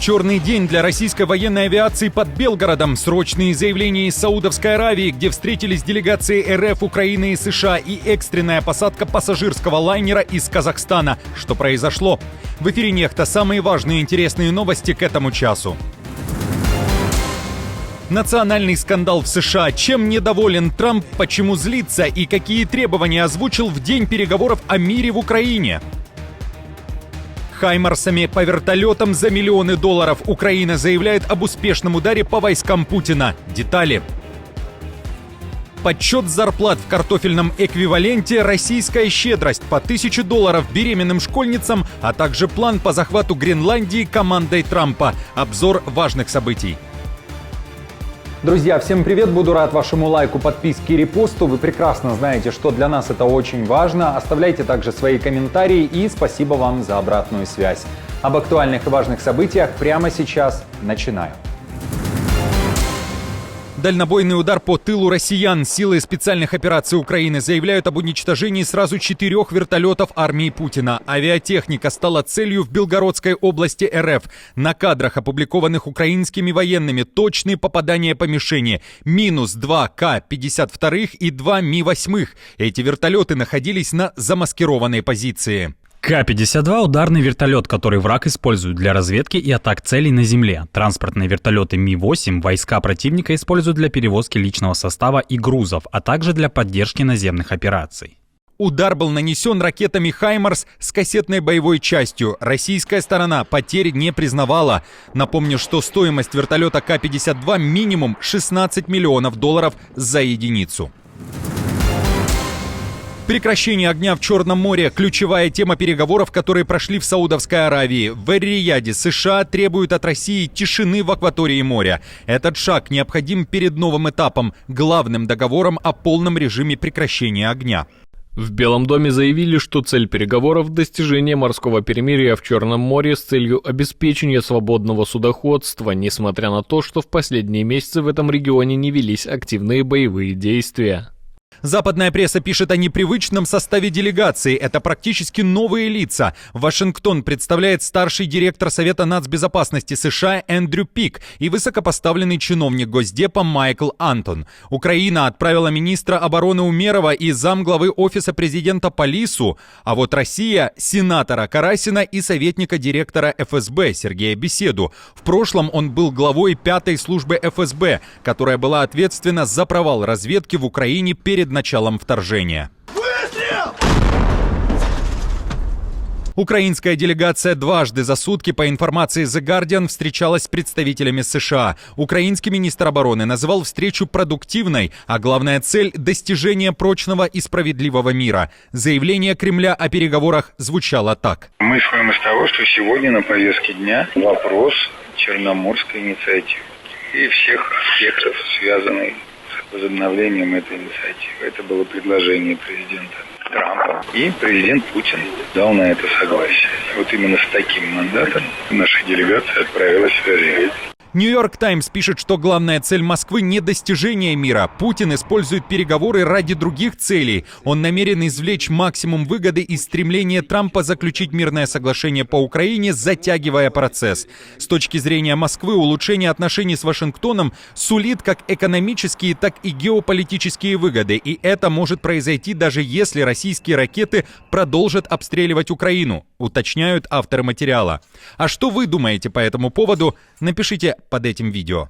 черный день для российской военной авиации под Белгородом. Срочные заявления из Саудовской Аравии, где встретились делегации РФ, Украины и США, и экстренная посадка пассажирского лайнера из Казахстана. Что произошло? В эфире «Нехта» самые важные и интересные новости к этому часу. Национальный скандал в США. Чем недоволен Трамп, почему злится и какие требования озвучил в день переговоров о мире в Украине? Хаймарсами по вертолетам за миллионы долларов. Украина заявляет об успешном ударе по войскам Путина. Детали. Подсчет зарплат в картофельном эквиваленте, российская щедрость по $1000 беременным школьницам, а также план по захвату Гренландии командой Трампа. Обзор важных событий. Друзья, всем привет! Буду рад вашему лайку, подписке и репосту. Вы прекрасно знаете, что для нас это очень важно. Оставляйте также свои комментарии и спасибо вам за обратную связь. Об актуальных и важных событиях прямо сейчас начинаю. Дальнобойный удар по тылу россиян. Силы специальных операций Украины заявляют об уничтожении сразу 4 вертолетов армии Путина. Авиатехника стала целью в Белгородской области РФ. На кадрах, опубликованных украинскими военными, точные попадания по мишени. Минус 2 К-52 и 2 Ми-8. Эти вертолеты находились на замаскированной позиции. К-52 – ударный вертолет, который враг использует для разведки и атак целей на земле. Транспортные вертолеты Ми-8 войска противника используют для перевозки личного состава и грузов, а также для поддержки наземных операций. Удар был нанесен ракетами «Хаймарс» с кассетной боевой частью. Российская сторона потерь не признавала. Напомню, что стоимость вертолета К-52 минимум $16 миллионов за единицу. Прекращение огня в Черном море – ключевая тема переговоров, которые прошли в Саудовской Аравии. В Эр-Рияде США требуют от России тишины в акватории моря. Этот шаг необходим перед новым этапом – главным договором о полном режиме прекращения огня. В Белом доме заявили, что цель переговоров – достижение морского перемирия в Черном море с целью обеспечения свободного судоходства, несмотря на то, что в последние месяцы в этом регионе не велись активные боевые действия. Западная пресса пишет о непривычном составе делегации. Это практически новые лица. Вашингтон представляет старший директор Совета нацбезопасности США Эндрю Пик и высокопоставленный чиновник Госдепа Майкл Антон. Украина отправила министра обороны Умерова и замглавы офиса президента по Лису, а вот Россия – сенатора Карасина и советника директора ФСБ Сергея Беседу. В прошлом он был главой 5-й службы ФСБ, которая была ответственна за провал разведки в Украине перед началом вторжения. Выстрел! Украинская делегация дважды за сутки, по информации The Guardian, встречалась с представителями США. Украинский министр обороны назвал встречу продуктивной, а главная цель – достижение прочного и справедливого мира. Заявление Кремля о переговорах звучало так. Мы исходим из того, что сегодня на повестке дня вопрос Черноморской инициативы и всех аспектов, связанных возобновлением этой инициативы. Это было предложение президента Трампа. И президент Путин дал на это согласие. Вот именно с таким мандатом наша делегация отправилась в Эр-Рияд. Нью-Йорк Таймс пишет, что главная цель Москвы не достижение мира. Путин использует переговоры ради других целей. Он намерен извлечь максимум выгоды из стремления Трампа заключить мирное соглашение по Украине, затягивая процесс. С точки зрения Москвы, улучшение отношений с Вашингтоном сулит как экономические, так и геополитические выгоды. И это может произойти, даже если российские ракеты продолжат обстреливать Украину, уточняют авторы материала. А что вы думаете по этому поводу? Напишите под этим видео.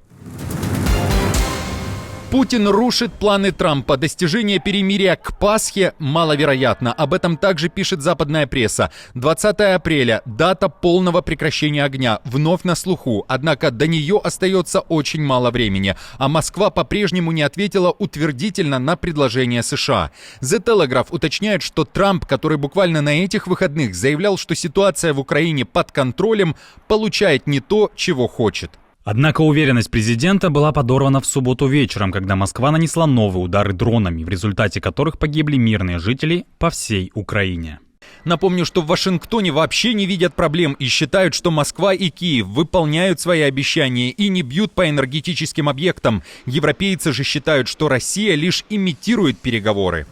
Путин рушит планы Трампа. Достижение перемирия к Пасхе маловероятно. Об этом также пишет западная пресса. 20 апреля – дата полного прекращения огня. Вновь на слуху. Однако до нее остается очень мало времени. А Москва по-прежнему не ответила утвердительно на предложение США. The Telegraph уточняет, что Трамп, который буквально на этих выходных заявлял, что ситуация в Украине под контролем, получает не то, чего хочет. Однако уверенность президента была подорвана в субботу вечером, когда Москва нанесла новые удары дронами, в результате которых погибли мирные жители по всей Украине. Напомню, что в Вашингтоне вообще не видят проблем и считают, что Москва и Киев выполняют свои обещания и не бьют по энергетическим объектам. Европейцы же считают, что Россия лишь имитирует переговоры.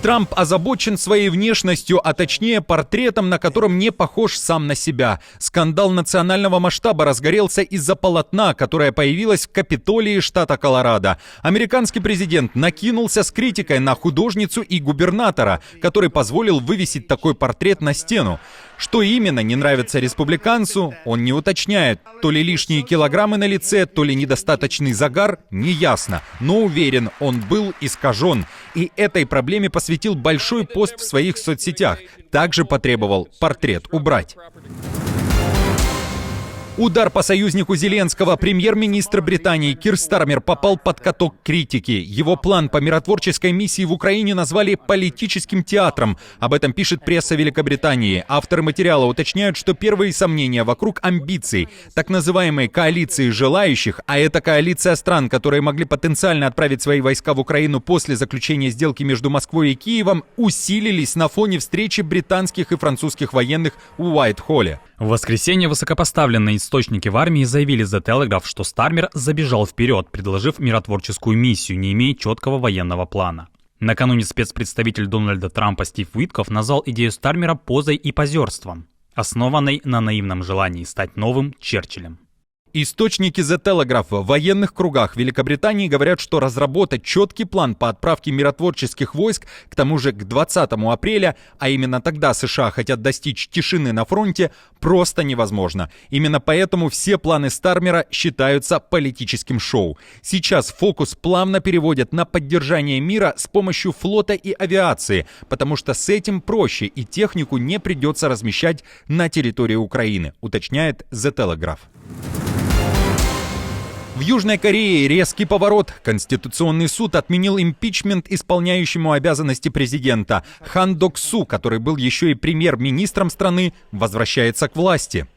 Трамп озабочен своей внешностью, а точнее портретом, на котором не похож сам на себя. Скандал национального масштаба разгорелся из-за полотна, которое появилось в Капитолии штата Колорадо. Американский президент накинулся с критикой на художницу и губернатора, который позволил вывесить такой портрет на стену. Что именно не нравится республиканцу, он не уточняет. То ли лишние килограммы на лице, то ли недостаточный загар, неясно. Но уверен, он был искажен. И этой проблеме посвятил большой пост в своих соцсетях. Также потребовал портрет убрать. Удар по союзнику Зеленского. Премьер-министр Британии Кир Стармер попал под каток критики. Его план по миротворческой миссии в Украине назвали политическим театром. Об этом пишет пресса Великобритании. Авторы материала уточняют, что первые сомнения вокруг амбиций так называемой коалиции желающих, а это коалиция стран, которые могли потенциально отправить свои войска в Украину после заключения сделки между Москвой и Киевом, усилились на фоне встречи британских и французских военных в Уайт-Холле. В воскресенье высокопоставленные источники в армии заявили The Telegraph, что Стармер забежал вперед, предложив миротворческую миссию, не имея четкого военного плана. Накануне спецпредставитель Дональда Трампа Стив Уиткоф назвал идею Стармера позой и позерством, основанной на наивном желании стать новым Черчиллем. Источники The Telegraph в военных кругах Великобритании говорят, что разработать четкий план по отправке миротворческих войск, к тому же к 20 апреля, а именно тогда США хотят достичь тишины на фронте, просто невозможно. Именно поэтому все планы Стармера считаются политическим шоу. Сейчас фокус плавно переводят на поддержание мира с помощью флота и авиации, потому что с этим проще и технику не придется размещать на территории Украины, уточняет The Telegraph. В Южной Корее резкий поворот. Конституционный суд отменил импичмент исполняющему обязанности президента. Хан Док-су, который был еще и премьер-министром страны, возвращается к власти.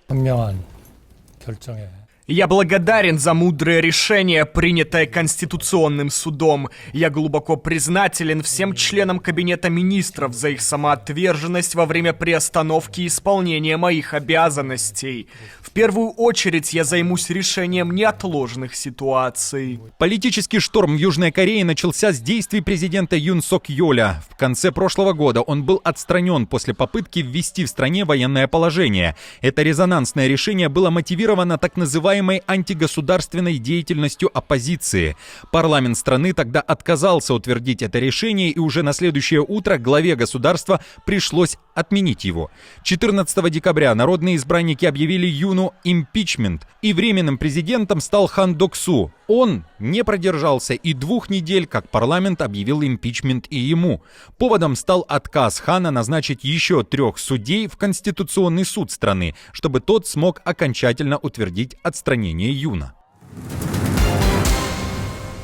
Я благодарен за мудрое решение, принятое Конституционным судом. Я глубоко признателен всем членам Кабинета министров за их самоотверженность во время приостановки исполнения моих обязанностей. В первую очередь я займусь решением неотложных ситуаций. Политический шторм в Южной Корее начался с действий президента Юн Сок Йоля. В конце прошлого года он был отстранен после попытки ввести в стране военное положение. Это резонансное решение было мотивировано так называемой антигосударственной деятельностью оппозиции. Парламент страны тогда отказался утвердить это решение, и уже на следующее утро главе государства пришлось отменить его. 14 декабря народные избранники объявили Юну импичмент, и временным президентом стал Хан Док-су. Он не продержался и 2 недель, как парламент объявил импичмент и ему. Поводом стал отказ Хана назначить еще 3 судей в Конституционный суд страны, чтобы тот смог окончательно утвердить отстранение Юна.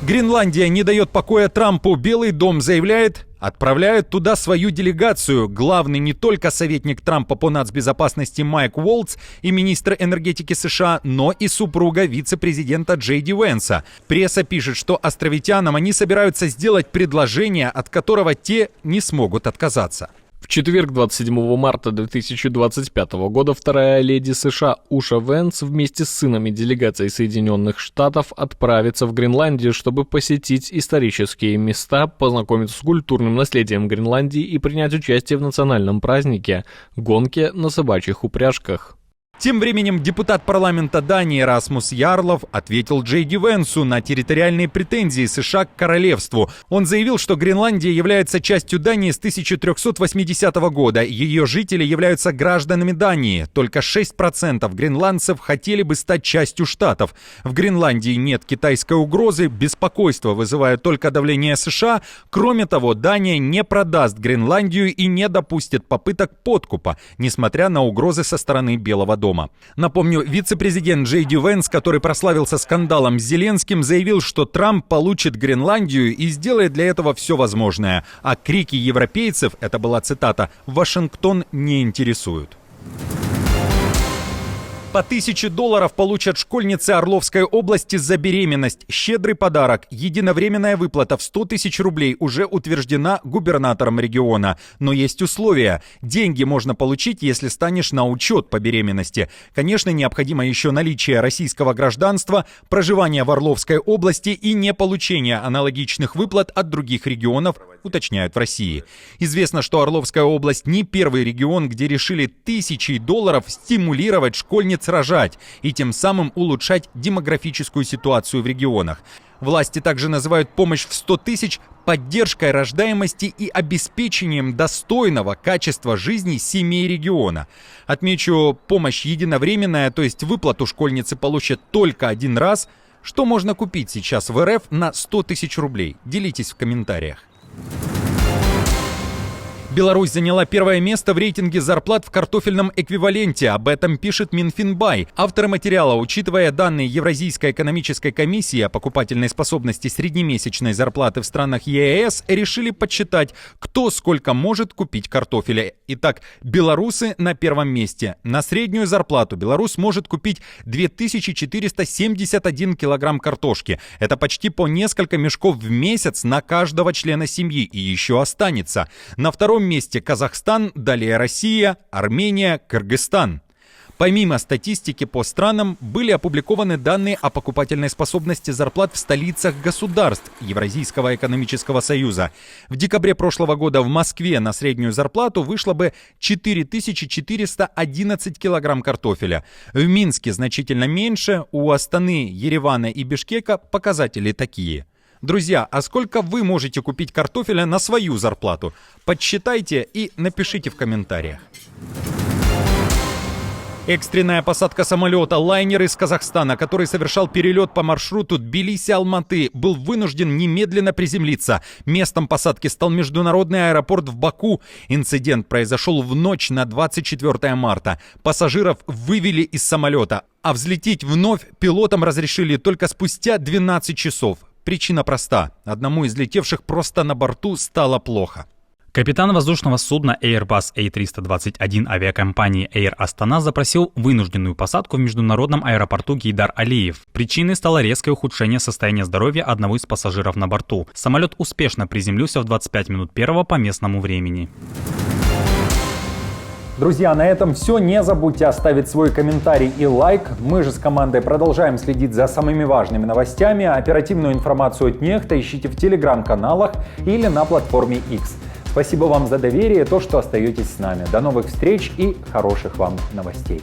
Гренландия не дает покоя Трампу. Белый дом заявляет, отправляют туда свою делегацию. Главный не только советник Трампа по нацбезопасности Майк Уолтс и министр энергетики США, но и супруга вице-президента Джей Ди Венса. Пресса пишет, что островитянам они собираются сделать предложение, от которого те не смогут отказаться. В четверг, 27 марта 2025 года, вторая леди США Уша Венс вместе с сыном и делегацией Соединенных Штатов отправится в Гренландию, чтобы посетить исторические места, познакомиться с культурным наследием Гренландии и принять участие в национальном празднике – гонке на собачьих упряжках. Тем временем депутат парламента Дании Расмус Ярлов ответил Джей Ди Венсу на территориальные претензии США к королевству. Он заявил, что Гренландия является частью Дании с 1380 года. Ее жители являются гражданами Дании. Только 6% гренландцев хотели бы стать частью штатов. В Гренландии нет китайской угрозы, беспокойство вызывает только давление США. Кроме того, Дания не продаст Гренландию и не допустит попыток подкупа, несмотря на угрозы со стороны Белого дома. Напомню, вице-президент Джей Ди Венс, который прославился скандалом с Зеленским, заявил, что Трамп получит Гренландию и сделает для этого все возможное. А крики европейцев, это была цитата, Вашингтон не интересуют. По $1000 получат школьницы Орловской области за беременность. Щедрый подарок. Единовременная выплата в 100 тысяч рублей уже утверждена губернатором региона. Но есть условия. Деньги можно получить, если станешь на учет по беременности. Конечно, необходимо еще наличие российского гражданства, проживание в Орловской области и не получение аналогичных выплат от других регионов уточняют в России. Известно, что Орловская область не первый регион, где решили тысячей долларов стимулировать школьниц рожать и тем самым улучшать демографическую ситуацию в регионах. Власти также называют помощь в 100 тысяч поддержкой рождаемости и обеспечением достойного качества жизни семей региона. Отмечу, помощь единовременная, то есть выплату школьницы получат только один раз. Что можно купить сейчас в РФ на 100 тысяч рублей? Делитесь в комментариях. Беларусь заняла первое место в рейтинге зарплат в картофельном эквиваленте. Об этом пишет Минфинбай. Авторы материала, учитывая данные Евразийской экономической комиссии о покупательной способности среднемесячной зарплаты в странах ЕАЭС, решили подсчитать, кто сколько может купить картофеля. Итак, белорусы на первом месте. На среднюю зарплату белорус может купить 2471 килограмм картошки. Это почти по несколько мешков в месяц на каждого члена семьи. И еще останется. На втором месте Казахстан, далее Россия, Армения, Кыргызстан. Помимо статистики по странам, были опубликованы данные о покупательной способности зарплат в столицах государств Евразийского экономического союза. В декабре прошлого года в Москве на среднюю зарплату вышло бы 4411 килограмм картофеля. В Минске значительно меньше, у Астаны, Еревана и Бишкека показатели такие. Друзья, а сколько вы можете купить картофеля на свою зарплату? Подсчитайте и напишите в комментариях. Экстренная посадка самолета лайнер из Казахстана, который совершал перелет по маршруту Тбилиси-Алматы, был вынужден немедленно приземлиться. Местом посадки стал международный аэропорт в Баку. Инцидент произошел в ночь на 24 марта. Пассажиров вывели из самолета, а взлететь вновь пилотам разрешили только спустя 12 часов. Причина проста. Одному из летевших просто на борту стало плохо. Капитан воздушного судна Airbus A321 авиакомпании Air Astana запросил вынужденную посадку в международном аэропорту Гейдар-Алиев. Причиной стало резкое ухудшение состояния здоровья одного из пассажиров на борту. Самолет успешно приземлился в 25 минут первого по местному времени. Друзья, на этом все. Не забудьте оставить свой комментарий и лайк. Мы же с командой продолжаем следить за самыми важными новостями. Оперативную информацию от Нехта ищите в телеграм-каналах или на платформе X. Спасибо вам за доверие и то, что остаетесь с нами. До новых встреч и хороших вам новостей.